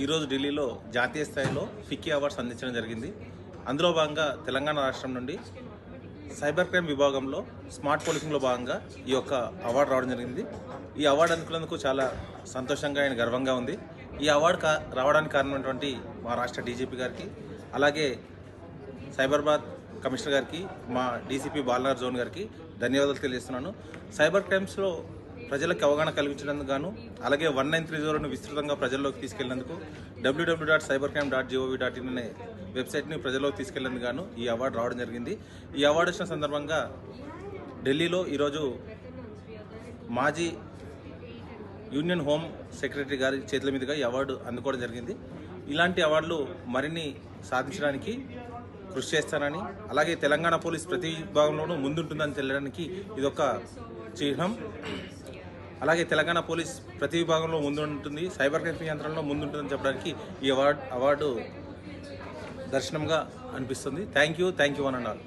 ఈరోజు ఢిల్లీలో జాతీయ స్థాయిలో ఫిక్కీ అవార్డ్స్ అందించడం జరిగింది. అందులో భాగంగా తెలంగాణ రాష్ట్రం నుండి సైబర్ క్రైమ్ విభాగంలో స్మార్ట్ పోలీసింగ్లో భాగంగా ఈ యొక్క అవార్డు రావడం జరిగింది. ఈ అవార్డు అందుకున్నందుకు చాలా సంతోషంగా అండ్ గర్వంగా ఉంది. ఈ అవార్డు రావడానికి కారణమైనటువంటి మా రాష్ట్ర డీజీపీ గారికి, అలాగే సైబరాబాద్ కమిషనర్ గారికి, మా డీసీపీ బాలనగర్ జోన్ గారికి ధన్యవాదాలు తెలియజేస్తున్నాను. సైబర్ క్రైమ్స్లో ప్రజలకు అవగాహన కల్పించినందుకు గాను, అలాగే 1930ను విస్తృతంగా ప్రజల్లోకి తీసుకెళ్లినందుకు www.cybercrime.gov.in అనే వెబ్సైట్ని ప్రజల్లోకి తీసుకెళ్లేందుకు గాను ఈ అవార్డు రావడం జరిగింది. ఈ అవార్డు వచ్చిన సందర్భంగా ఢిల్లీలో ఈరోజు మాజీ యూనియన్ హోమ్ సెక్రటరీ గారి చేతుల మీదుగా ఈ అవార్డు అందుకోవడం జరిగింది. ఇలాంటి అవార్డులు మరిన్ని సాధించడానికి కృషి చేస్తానని, అలాగే తెలంగాణ పోలీస్ ప్రతి విభాగంలోనూ ముందుంటుందని తెలియడానికి ఇదొక చిహ్నం. అలాగే తెలంగాణ పోలీస్ ప్రతి విభాగంలో ముందుంటుంది, సైబర్ క్రైమ్ నియంత్రణలో ముందుంటుందని చెప్పడానికి ఈ అవార్డు దర్శనంగా అనిపిస్తుంది. Thank you one and all.